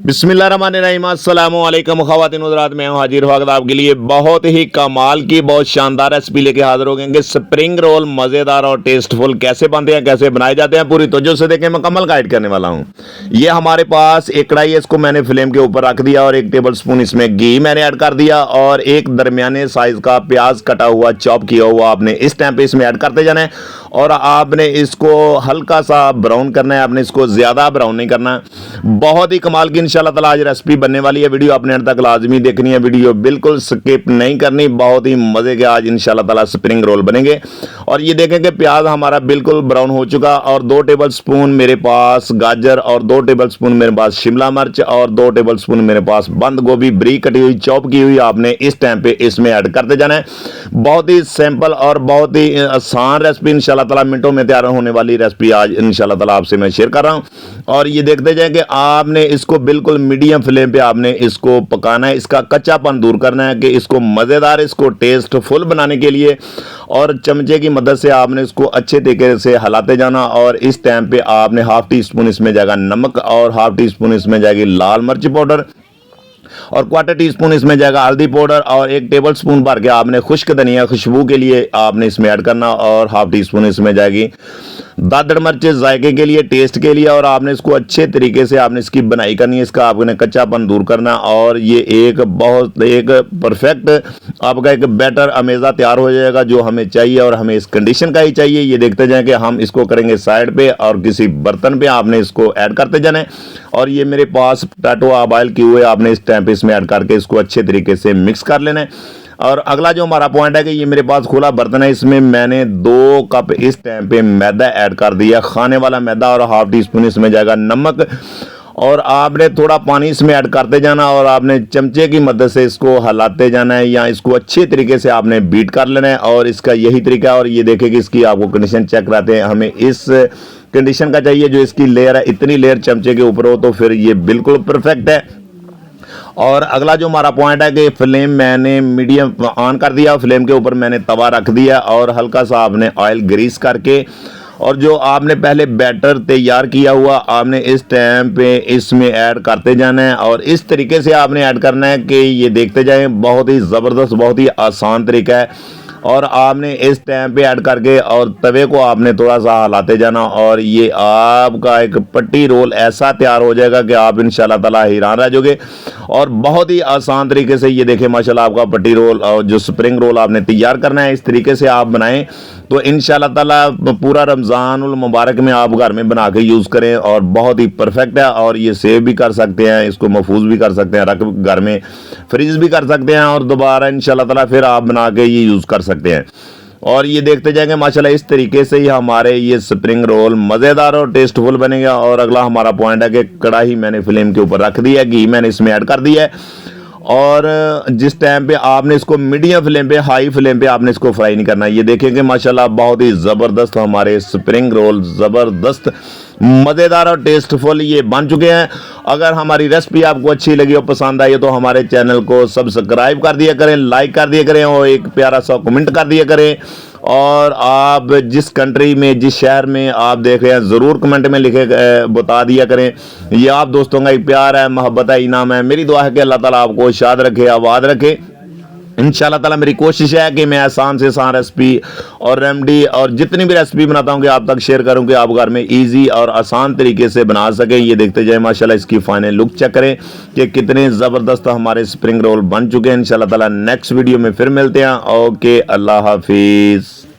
बिस्मिल्लाहिर्रहमानिर्रहीम अस्सलामु अलैकुम ख़वातीन हज़रात, मैं हूं हाजिर वक्त आपके लिए बहुत ही कमाल की बहुत शानदार रेसिपी लेके हाजिर हो गए। स्प्रिंग रोल मज़ेदार और टेस्टफुल कैसे बनते हैं, कैसे बनाए जाते हैं, पूरी तवज्जो से देखें, मुकम्मल गाइड करने वाला हूं। ये हमारे पास एक कढ़ाई है, इसको मैंने फ्लेम के ऊपर रख दिया और 1 टेबल स्पून इसमें घी मैंने ऐड कर दिया और एक दरमियाने साइज़ का प्याज कटा हुआ चॉप किया हुआ आपने इस टाइम पे इसमें ऐड करते जाना है और आपने इसको हल्का सा ब्राउन करना है, आपने इसको ज़्यादा ब्राउन नहीं करना। बहुत ही कमाल की इंशाल्लाह ताला आज रेसिपी बनने वाली है। वीडियो आपने अंत तक लाजमी देखनी है, वीडियो बिल्कुल स्किप नहीं करनी। बहुत ही मज़े के आज इंशाल्लाह ताला स्प्रिंग रोल बनेंगे। और ये देखें कि प्याज हमारा बिल्कुल ब्राउन हो चुका और 2 टेबल स्पून मेरे पास गाजर और 2 टेबल स्पून मेरे पास शिमला मिर्च और 2 टेबल स्पून मेरे पास बंद गोभी ब्रीक कटी हुई चॉप की हुई आपने इस टाइम पे इसमें ऐड करते जाना है। बहुत ही सिंपल और बहुत ही आसान रेसिपी इंशाल्लाह ताला मिनटों में तैयार होने वाली रेसिपी आज इंशाल्लाह ताला आपसे मैं शेयर कर रहा हूं। और ये देखते जाए कि आपने इसको बिल्कुल मीडियम फ्लेम पे आपने इसको पकाना है, इसका कच्चापन दूर करना है कि इसको मज़ेदार, इसको टेस्टफुल बनाने के लिए। और चमचे की मदद से आपने इसको अच्छे तरीके से हिलाते जाना और इस टाइम पे आपने ½ टी स्पून इसमें जाएगा नमक और ½ टी स्पून इसमें जाएगी लाल मिर्च पाउडर और क्वार्टर टी स्पून इसमें जाएगा हल्दी पाउडर और 1 टेबल स्पून भर के आपने खुश्क धनिया खुशबू के लिए आपने इसमें ऐड करना और ½ टी स्पून इसमें जाएगी दादड़ मिर्च जायके के लिए, टेस्ट के लिए। और आपने इसको अच्छे तरीके से आपने इसकी बनाई करनी है, इसका आपने कच्चापन दूर करना और ये एक परफेक्ट आपका एक बैटर अमेज़ा तैयार हो जाएगा जो हमें चाहिए और हमें इस कंडीशन का ही चाहिए। ये देखते जाएं कि हम इसको करेंगे साइड पे और किसी बर्तन पे आपने इसको ऐड करते जाना है। और ये मेरे पास पोटैटो बॉयल किए हुए आपने इस टाइम पे इसमें ऐड करके इसको अच्छे तरीके से मिक्स कर लेना है। और अगला जो हमारा पॉइंट है कि ये मेरे पास खुला बर्तन है, इसमें मैंने 2 कप इस टाइम पे मैदा ऐड कर दिया, खाने वाला मैदा, और ½ टी स्पून इसमें जाएगा नमक। और आपने थोड़ा पानी इसमें ऐड करते जाना और आपने चमचे की मदद से इसको हिलाते जाना है या इसको अच्छे तरीके से आपने बीट कर लेना है। और इसका यही तरीका है। और ये देखें कि इसकी आपको कंडीशन चेक कराते हैं, हमें इस कंडीशन का चाहिए जो इसकी लेयर है, इतनी लेयर चमचे के ऊपर हो तो फिर ये बिल्कुल परफेक्ट है। और अगला जो हमारा पॉइंट है कि फ्लेम मैंने मीडियम ऑन कर दिया, फ्लेम के ऊपर मैंने तवा रख दिया और हल्का सा आपने ऑयल ग्रीस करके और जो आपने पहले बैटर तैयार किया हुआ आपने इस टाइम पे इसमें ऐड करते जाना है। और इस तरीके से आपने ऐड करना है कि ये देखते जाएं, बहुत ही ज़बरदस्त, बहुत ही आसान तरीका है। और आपने इस टाइम पे ऐड करके और तवे को आपने थोड़ा सा हिलाते जाना और ये आपका एक पट्टी रोल ऐसा तैयार हो जाएगा कि आप इंशाल्लाह ताला हैरान रह जाओगे। और बहुत ही आसान तरीके से ये देखें माशाल्लाह आपका पट्टी रोल और जो स्प्रिंग रोल आपने तैयार करना है, इस तरीके से आप बनाएं तो इंशाल्लाह ताला पूरा रमज़ानुल मुबारक में आप घर में बना के यूज़ करें और बहुत ही परफेक्ट है। और ये सेव भी कर सकते हैं, इसको महफूज भी कर सकते हैं, रख घर में फ्रीज भी कर सकते हैं और दोबारा इंशाल्लाह ताला फिर आप बना के ये यूज़ कर सकते हैं। और ये देखते जाएंगे माशाल्लाह इस तरीके से ही हमारे ये स्प्रिंग रोल मज़ेदार और टेस्टफुल बनेगा। और अगला हमारा पॉइंट है कि कढ़ाई मैंने फ्लेम के ऊपर रख दी है, घी मैंने इसमें ऐड कर दिया है। और जिस टाइम पे आपने इसको मीडियम फ्लेम पे, हाई फ्लेम पे आपने इसको फ्राई नहीं करना। ये देखेंगे माशाल्लाह बहुत ही ज़बरदस्त हमारे स्प्रिंग रोल ज़बरदस्त मज़ेदार और टेस्टफुल ये बन चुके हैं। अगर हमारी रेसिपी आपको अच्छी लगी और पसंद आई हो तो हमारे चैनल को सब्सक्राइब कर दिया करें, लाइक कर दिया करें और एक प्यारा सा कमेंट कर दिया करें। और आप जिस कंट्री में, जिस शहर में आप देख रहे हैं ज़रूर कमेंट में लिखे बता दिया करें। ये आप दोस्तों का एक प्यार है, मोहब्बत है, इनाम है। मेरी दुआ है कि अल्लाह ताला आपको शाद रखे, आबाद रखे। इंशाल्लाह ताला मेरी कोशिश है कि मैं आसान से आसान रेसिपी और रेमेडी और जितनी भी रेसिपी बनाता हूँ कि आप तक शेयर करूँ कि आप घर में इजी और आसान तरीके से बना सकें। ये देखते जाए माशाल्लाह इसकी फाइनल लुक चेक करें कि कितने ज़बरदस्त हमारे स्प्रिंग रोल बन चुके हैं। इंशाल्लाह ताला नेक्स्ट वीडियो में फिर मिलते हैं। ओके, अल्लाह हाफिज़।